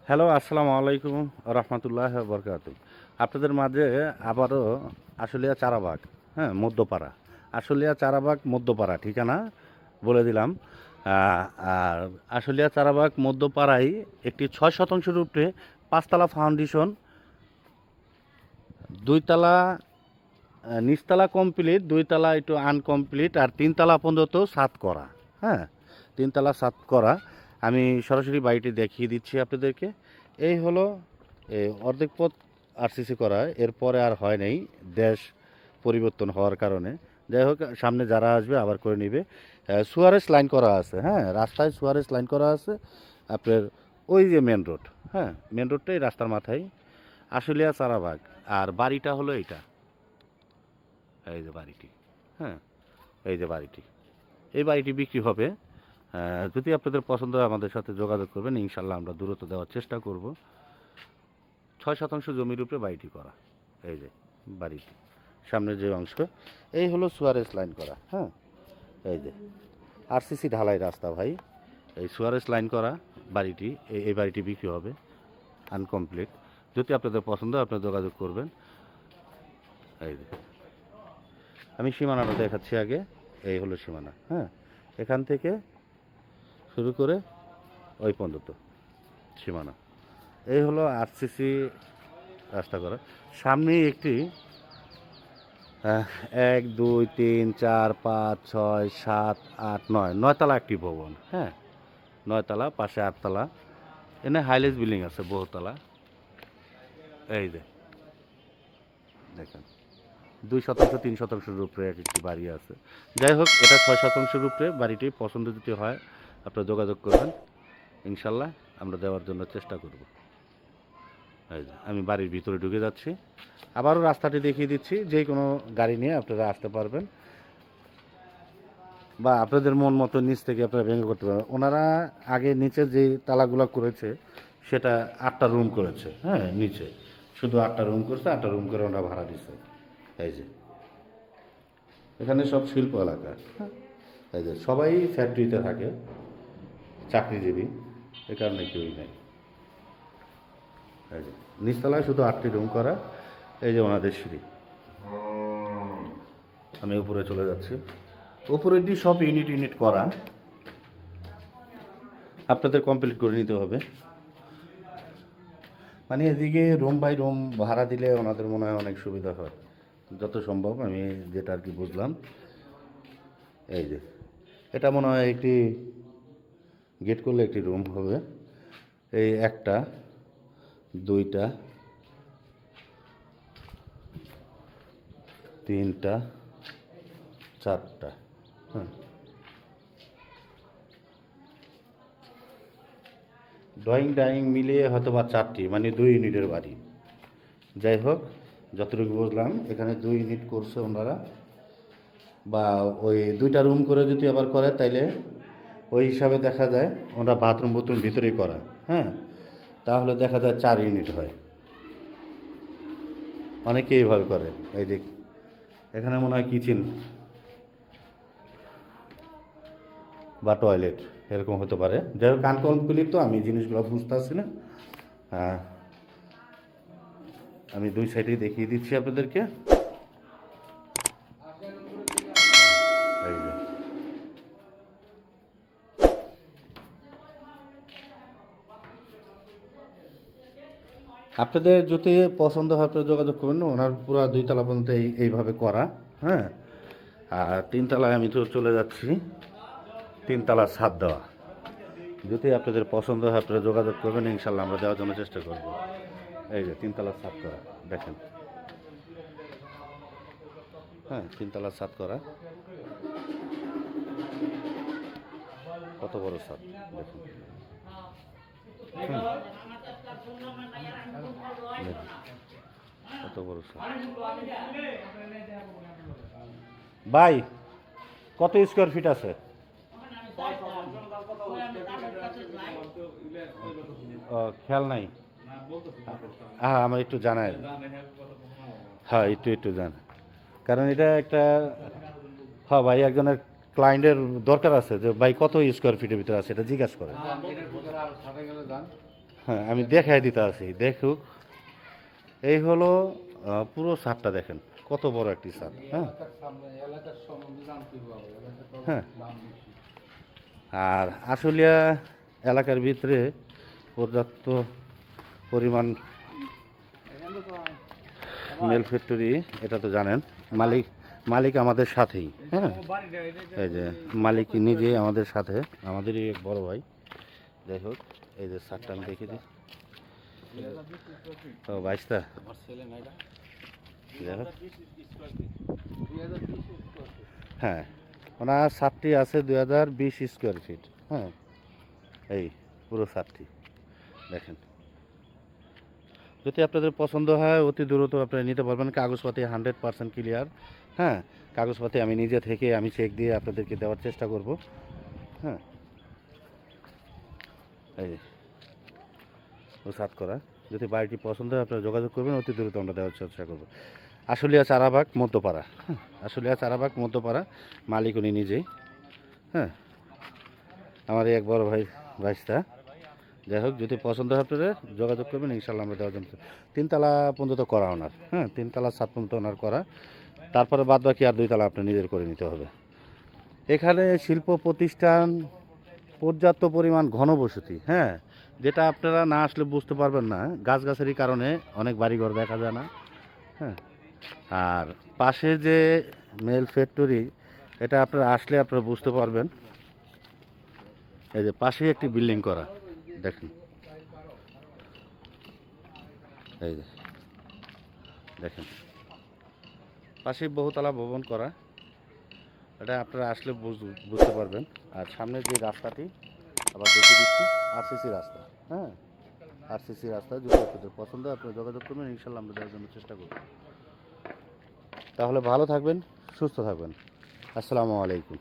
Hello, আসসালামু আলাইকুম রহমতুল্লাহ বরকাত। আপনাদের মাঝে আবারও আশুলিয়া চারাবাগ, হ্যাঁ, মধ্যপাড়া। আশুলিয়া চারাবাগ মধ্যপাড়া ঠিকানা বলে দিলাম। আর আশুলিয়া চারাবাগ মধ্যপাড়ায় একটি 6 শতাংশের উপরে 5 তলা ফাউন্ডেশন, 2 তলা নিচতলা কমপ্লিট, 2 তলা একটু আনকমপ্লিট, আর 3 তলা পর্যন্ত ছাদ করা। হ্যাঁ, 3 তলা ছাদ করা। আমি সরাসরি বাড়িটি দেখিয়ে দিচ্ছি আপনাদেরকে। এই হলো অর্ধেক পথ আরসিসি করা, এরপরে আর হয় নাই দেশ পরিবর্তন হওয়ার কারণে। যাই হোক, সামনে যারা আসবে আবার করে নিবে। সুয়ারেস লাইন করা আছে, হ্যাঁ, রাস্তায় সুয়ারেস লাইন করা আছে আপনার। ওই যে মেন রোড, হ্যাঁ, মেন রোডটাই রাস্তার মাথায় আশুলিয়া চারাবাগ। আর বাড়িটা হলো এইটা, এই যে বাড়িটি, হ্যাঁ, এই যে বাড়িটি। এই বাড়িটি বিক্রি হবে। যদি আপনাদের পছন্দ হয় আমাদের সাথে যোগাযোগ করবেন, ইনশাল্লাহ আমরা দূরত্ব দেওয়ার চেষ্টা করব। 6 শতাংশ জমির উপরে বাড়িটি করা। এই যে বাড়িটি, সামনের যে অংশ, এই হলো সুয়ারেস লাইন করা। হ্যাঁ, এই যে আরসিসি ঢালাই রাস্তা ভাই। এই সুয়ারেস লাইন করা বাড়িটি, এই বাড়িটি বিক্রি হবে আনকমপ্লিট। যদি আপনাদের পছন্দ হয় আপনারা যোগাযোগ করবেন। এই যে আমি সীমানাটা দেখাচ্ছি আগে। এই হলো সীমানা, হ্যাঁ, এখান থেকে শুরু করে ওই পর্যন্ত সীমানা। এই হলো আরসিসি রাস্তা করা। সামনে একটি 1 2 3 4 5 6 7 8 9 9 তলা একটি ভবন, হ্যাঁ, 9 তলা, পাশে 8 তলা। এখানে হাইলেজ বিল্ডিং আছে বহুতলা। এই যে দেখেন, 2 শতাংশ 3 শতাংশের উপরে এক একটি বাড়ি আছে। যাই হোক, এটা 6 শতাংশের উপরে বাড়িটি। পছন্দ যদি হয় আপনারা যোগাযোগ করবেন, ইনশাল্লাহ আমরা দেওয়ার জন্য চেষ্টা করব। এই যে আমি বাড়ির ভিতরে ঢুকে যাচ্ছি, আবারও রাস্তাটি দেখিয়ে দিচ্ছি। যে কোনো গাড়ি নিয়ে আপনারা আসতে পারবেন, বা আপনাদের মন মতো নিচ থেকে আপনারা ভেঙে করতে পারবেন। ওনারা আগে নিচে যে তালাগুলো করেছে সেটা 8টা রুম করেছে, হ্যাঁ, নিচে শুধু 8টা রুম করেছে, 8টা রুম করে ওনারা ভাড়া দিচ্ছে। এই যে এখানে সব শিল্প এলাকা, হ্যাঁ, এই যে সবাই ফ্যাক্টরিতে থাকে, চাকরিজীবী, এ কারণে কেউই নেই। এই যে নিচতলায় শুধু 8টি রুম করা। এই যে ওনাদের সিঁড়ি, আমি উপরে চলে যাচ্ছি। উপরেরটি সব ইউনিট ইউনিট করা, আপনাদের কমপ্লিট করে নিতে হবে। মানে এদিকে রুম বাই রুম ভাড়া দিলে ওনাদের মনে হয় অনেক সুবিধা হয়, যত সম্ভব আমি যেটা আর কি বুঝলাম। এই যে এটা মনে হয় একটি গেট করলে একটি রুম হবে। এই 1টা 2টা 3টা 4টা, হ্যাঁ, ড্রয়িং ডাইনিং মিলিয়ে হয়তো বা 4টি, মানে 2 ইউনিটের বাড়ি। যাই হোক, যতটুকু বুঝলাম এখানে 2 ইউনিট করছে ওনারা। বা ওই 2টা রুম করে যদি আবার করে তাইলে ওই হিসাবে দেখা যায় ওরা বাথরুম বুথরুম ভিতরেই করা, হ্যাঁ, তাহলে দেখা যায় 4 ইউনিট হয়। অনেকে এইভাবে করে। এই যে এখানে মনে হয় কিচেন বা টয়লেট এরকম হতে পারে। যাই হোক, আনকমপ্লিট তো আমি জিনিসগুলো বুঝতে পারছি না। হ্যাঁ, আমি 2 সাইডেই দেখিয়ে দিচ্ছি আপনাদেরকে। এই যে আপনাদের যদি পছন্দ হয় আপনারা যোগাযোগ করবেন। ওনার পুরো 2 তলা পর্যন্ত এইভাবে করা, হ্যাঁ। আর 3 তলায় আমি তো চলে যাচ্ছি, 3 তলা ছাদ দেওয়া। যদি আপনাদের পছন্দ হয় আপনারা যোগাযোগ করবেন, ইনশাল্লাহ আমরা দেওয়ার জন্য চেষ্টা করব। এই যে 3 তলা ছাদ করা, দেখেন, হ্যাঁ, 3 তলা ছাদ করা, কত বড় ছাদ দেখুন। হুম, দেখুন, কত বড় ছাদ। ভাই, কত স্কোয়ার ফিট আছে? খেয়াল নাই। হ্যাঁ, আমার একটু জানায়। হ্যাঁ, একটু একটু জান, কারণ এটা একটা, হ্যাঁ ভাই, একজনের ক্লায়েন্টের দরকার আছে যে ভাই কত স্কোয়ার ফিটের ভিতরে আছে এটা জিজ্ঞাসা করে। হ্যাঁ আমি দেখাই দিতে আছি, দেখুক। এই হলো পুরো ছাদটা দেখেন কত বড় একটি ছাদ। হ্যাঁ হ্যাঁ আর আশুলিয়া এলাকার ভিতরে পর্যাপ্ত পরিমাণ মেল ফ্যাক্টরি, এটা তো জানেন। মালিক মালিক আমাদের সাথেই। হ্যাঁ এই যে মালিক নিজে আমাদের সাথে, আমাদেরই এক বড় ভাই। যাই হোক, এই যে ছাদটা আমি দেখে দিই। ও 22টা, যাই হোক। হ্যাঁ ওনার ছাদটি আছে 2020 স্কোয়ার ফিট। হ্যাঁ এই পুরো ছাদটি দেখেন। যদি আপনাদের পছন্দ হয় অতি দ্রুত আপনারা নিতে পারবেন। কাগজপাতি 100% ক্লিয়ার। হ্যাঁ কাগজপাতি আমি নিজে থেকে আমি চেক দিয়ে আপনাদেরকে দেওয়ার চেষ্টা করব। হ্যাঁ এই ও সাত করা। যদি বাড়িটি পছন্দ হয় আপনারা যোগাযোগ করবেন, অতি দ্রুত আমরা দেওয়ার চেষ্টা করব। আশুলিয়া চারাবাগ মধ্যপাড়া। হ্যাঁ আশুলিয়া চারাবাগ মধ্যপাড়া, মালিক উনি নিজেই। হ্যাঁ আমার এক বড় ভাই ভাইস্তা। যাই হোক, যদি পছন্দ হয় আপনারা যোগাযোগ করবেন, ইনশাল্লাহ আমরা দেওয়ার জন্য। 3 তালা পর্যন্ত করা ওনার। হ্যাঁ 3 তালা 7 পর্যন্ত ওনার করা, তারপরে বাদ বাকি আর 2 তালা আপনি নিজের করে নিতে হবে। এখানে শিল্প প্রতিষ্ঠান, পর্যাপ্ত পরিমাণ ঘনবসতি। হ্যাঁ যেটা আপনারা না আসলে বুঝতে পারবেন না, গাছগাছালির কারণে অনেক বাড়িঘর দেখা যায় না। হ্যাঁ আর পাশে যে মেল ফ্যাক্টরি, এটা আপনারা আসলে আপনারা বুঝতে পারবেন। এই যে পাশেই একটি বিল্ডিং করা দেখেন, এই যে দেখেন পাশেই বহুতলা ভবন করা। এটা আপনারা আসলে বুঝতে পারবেন। আর সামনের যে রাস্তাটি আবার দেখে দিচ্ছি, আরসিসি রাস্তা। হ্যাঁ আরসিসি রাস্তা, যদি আপনাদের পছন্দ হয় আপনারা যোগাযোগ করবেন, ইনশাল্লাহ আমরা দেওয়ার জন্য চেষ্টা করব। তাহলে ভালো থাকবেন, সুস্থ থাকবেন। আসসালামু আলাইকুম।